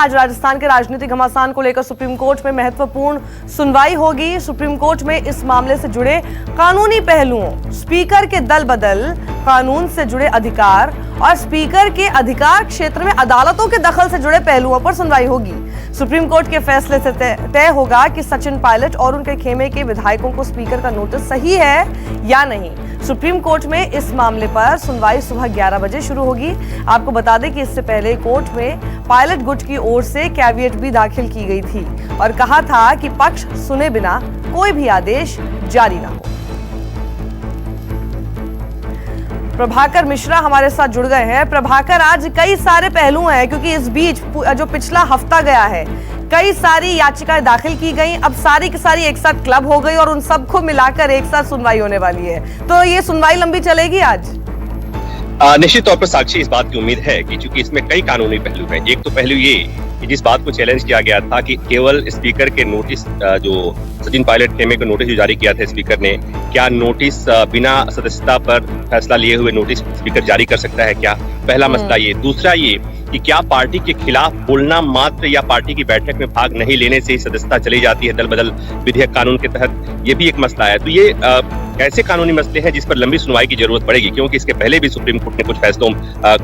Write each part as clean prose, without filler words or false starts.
आज राजस्थान के राजनीतिक घमासान को लेकर सुप्रीम कोर्ट में महत्वपूर्ण सुनवाई होगी। सुप्रीम कोर्ट में इस मामले से जुड़े कानूनी पहलुओं, स्पीकर के दल बदल, कानून से जुड़े अधिकार और स्पीकर के अधिकार क्षेत्र में अदालतों के दखल से जुड़े पहलुओं पर सुनवाई होगी। सुप्रीम कोर्ट के फैसले से तय होगा कि सचिन पायलट और उनके खेमे के विधायकों को स्पीकर का नोटिस सही है या नहीं। सुप्रीम कोर्ट में इस मामले पर सुनवाई सुबह 11 बजे शुरू होगी। आपको बता दें कि इससे पहले कोर्ट में पायलट गुट की ओर से कैविएट भी दाखिल की गई थी और कहा था कि पक्ष सुने बिना कोई भी आदेश जारी ना हो। प्रभाकर मिश्रा हमारे साथ जुड़ गए हैं। प्रभाकर, आज कई सारे पहलू हैं क्योंकि इस बीच जो पिछला हफ्ता गया है कई सारी याचिकाएं दाखिल की गई, अब सारी की सारी एक साथ क्लब हो गई और उन सबको मिलाकर एक साथ सुनवाई होने वाली है। तो ये सुनवाई लंबी चलेगी आज? निश्चित तौर पर साक्षी, इस बात की उम्मीद है कि चूंकि इसमें कई कानूनी पहलू हैं। एक तो पहलू ये कि जिस बात को चैलेंज किया गया था कि केवल स्पीकर के नोटिस, जो सचिन पायलट खेमे को नोटिस जो जारी किया था स्पीकर ने, क्या नोटिस बिना सदस्यता पर फैसला लिए हुए नोटिस स्पीकर जारी कर सकता है क्या? पहला मसला ये। दूसरा ये कि क्या पार्टी के खिलाफ बोलना मात्र या पार्टी की बैठक में भाग नहीं लेने से ही सदस्यता चली जाती है दल बदल विधेयक कानून के तहत? ये भी एक मसला है। तो ये ऐसे कानूनी मसले हैं जिस पर लंबी सुनवाई की जरूरत पड़ेगी, क्योंकि इसके पहले भी सुप्रीम कोर्ट ने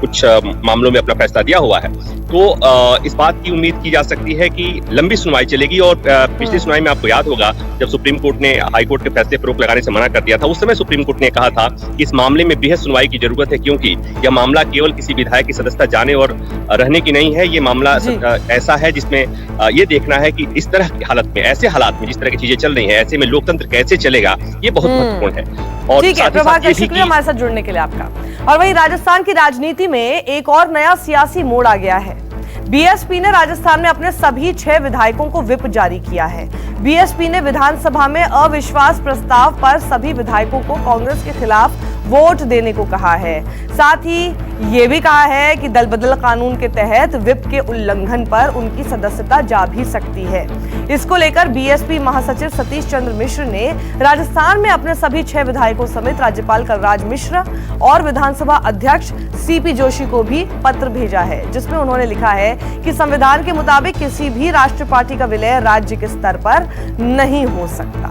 कुछ मामलों में अपना फैसला दिया हुआ है। तो इस बात की उम्मीद की जा सकती है कि लंबी सुनवाई चलेगी। और पिछली सुनवाई में आपको याद होगा, जब सुप्रीम कोर्ट ने हाई कोर्ट के फैसले पर रोक लगाने से मना कर दिया था, उस समय सुप्रीम कोर्ट ने कहा था कि इस मामले में बेहद सुनवाई की जरूरत है, क्योंकि यह मामला केवल किसी विधायक की सदस्यता जाने और रहने की नहीं है। ये मामला ऐसा है जिसमें ये देखना है कि इस तरह की हालत में, ऐसे हालात में जिस तरह की चीजें चल रही हैं, ऐसे में लोकतंत्र कैसे चलेगा, ये बहुत महत्वपूर्ण है। और ठीक है प्रभाकर, शुक्रिया हमारे साथ जुड़ने के लिए आपका। और वहीं राजस्थान की राजनीति में एक और नया सियासी मोड़ आ गया है। बीएसपी ने राजस्थान में अपने सभी 6 विधायकों को व्हिप जारी किया है। बीएसपी ने विधानसभा में अविश्वास प्रस्ताव पर सभी विधायकों को कांग्रेस के खिलाफ वोट देने को कहा है। साथ ही ये भी कहा है कि दल बदल कानून के तहत व्हिप के उल्लंघन पर उनकी सदस्यता जा भी सकती है। इसको लेकर बीएसपी महासचिव सतीश चंद्र मिश्र ने राजस्थान में अपने सभी 6 विधायकों समेत राज्यपाल कलराज मिश्र और विधानसभा अध्यक्ष सीपी जोशी को भी पत्र भेजा है, जिसमें उन्होंने लिखा है कि संविधान के मुताबिक किसी भी राष्ट्रीय पार्टी का विलय राज्य के स्तर पर नहीं हो सकता।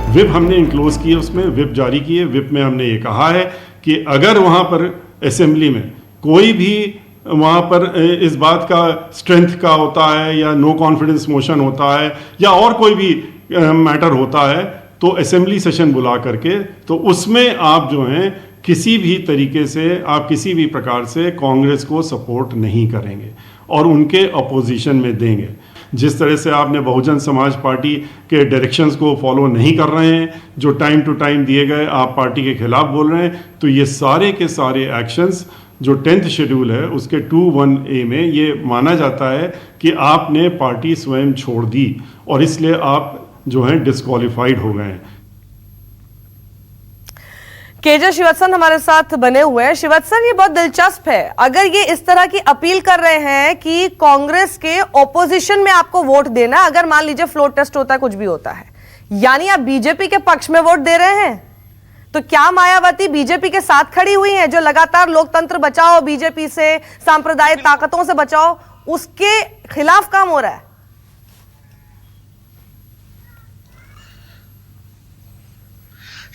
व्हिप हमने इनक्लोज किए, उसमें व्हिप जारी किए। व्हिप में हमने ये कहा है कि अगर वहां पर असेंबली में कोई भी वहां पर इस बात का स्ट्रेंथ का होता है या नो कॉन्फिडेंस मोशन होता है या और कोई भी मैटर होता है, तो असेंबली सेशन बुला करके तो उसमें आप जो हैं किसी भी तरीके से, आप किसी भी प्रकार से कांग्रेस को सपोर्ट नहीं करेंगे और उनके अपोजिशन में देंगे। जिस तरह से आपने बहुजन समाज पार्टी के डायरेक्शंस को फॉलो नहीं कर रहे हैं, जो टाइम टू टाइम दिए गए, आप पार्टी के खिलाफ बोल रहे हैं, तो ये सारे के सारे एक्शंस जो 10th शेड्यूल है उसके 2(1)A में ये माना जाता है कि आपने पार्टी स्वयं छोड़ दी और इसलिए आप जो हैं डिस्क्वालिफाइड हो गए हैं। केजे शिवत्सन हमारे साथ बने हुए हैं। शिवत्सन, ये बहुत दिलचस्प है, अगर ये इस तरह की अपील कर रहे हैं कि कांग्रेस के ओपोजिशन में आपको वोट देना, अगर मान लीजिए फ्लोर टेस्ट होता है, कुछ भी होता है, यानी आप बीजेपी के पक्ष में वोट दे रहे हैं, तो क्या मायावती बीजेपी के साथ खड़ी हुई हैं, जो लगातार लोकतंत्र बचाओ, बीजेपी से सांप्रदायिक ताकतों से बचाओ, उसके खिलाफ काम हो रहा है?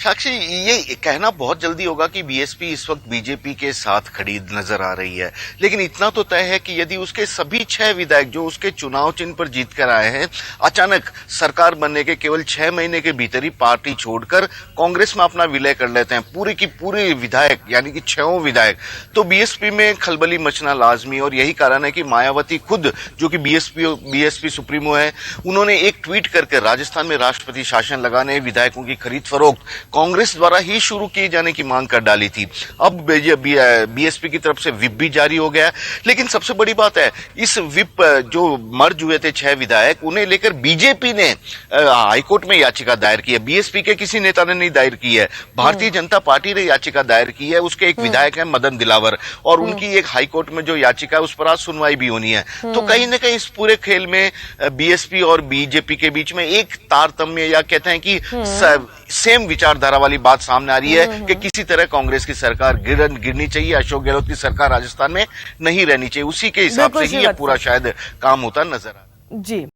साक्षी, ये कहना बहुत जल्दी होगा कि बीएसपी इस वक्त बीजेपी के साथ खड़ी नजर आ रही है, लेकिन इतना तो तय है कि यदि उसके सभी 6 विधायक जो उसके चुनाव चिन्ह पर जीत कर आए हैं, अचानक सरकार बनने के केवल 6 महीने के भीतर ही पार्टी छोड़कर कांग्रेस में अपना विलय कर लेते हैं, पूरी की पूरी विधायक यानी कि 6 विधायक, तो बीएसपी में खलबली मचना लाजमी। और यही कारण है कि मायावती खुद, जो कि बीएसपी सुप्रीमो है, उन्होंने एक ट्वीट करके राजस्थान में राष्ट्रपति शासन लगाने, विधायकों की खरीद फरोख्त कांग्रेस द्वारा ही शुरू किए जाने की मांग कर डाली थी। अब बीएसपी की तरफ से व्हिप भी जारी हो गया। लेकिन सबसे बड़ी बात है, इस व्हिप जो मर्ज हुए थे 6 विधायक, उन्हें लेकर बीजेपी ने हाईकोर्ट में याचिका दायर की है। बीएसपी के किसी नेता ने नहीं दायर की है, भारतीय जनता पार्टी ने याचिका दायर की है। उसके एक विधायक है मदन दिलावर, और उनकी एक हाईकोर्ट में जो याचिका है उस पर आज सुनवाई भी होनी है। तो कहीं ना कहीं इस पूरे खेल में बीएसपी और बीजेपी के बीच में एक तारतम्य, या कहते हैं कि सेम विचारधारा वाली बात सामने आ रही है कि किसी तरह कांग्रेस की सरकार गिरनी चाहिए, अशोक गहलोत की सरकार राजस्थान में नहीं रहनी चाहिए। उसी के हिसाब से ही यह पूरा शायद काम होता नजर आ रहा है। जी।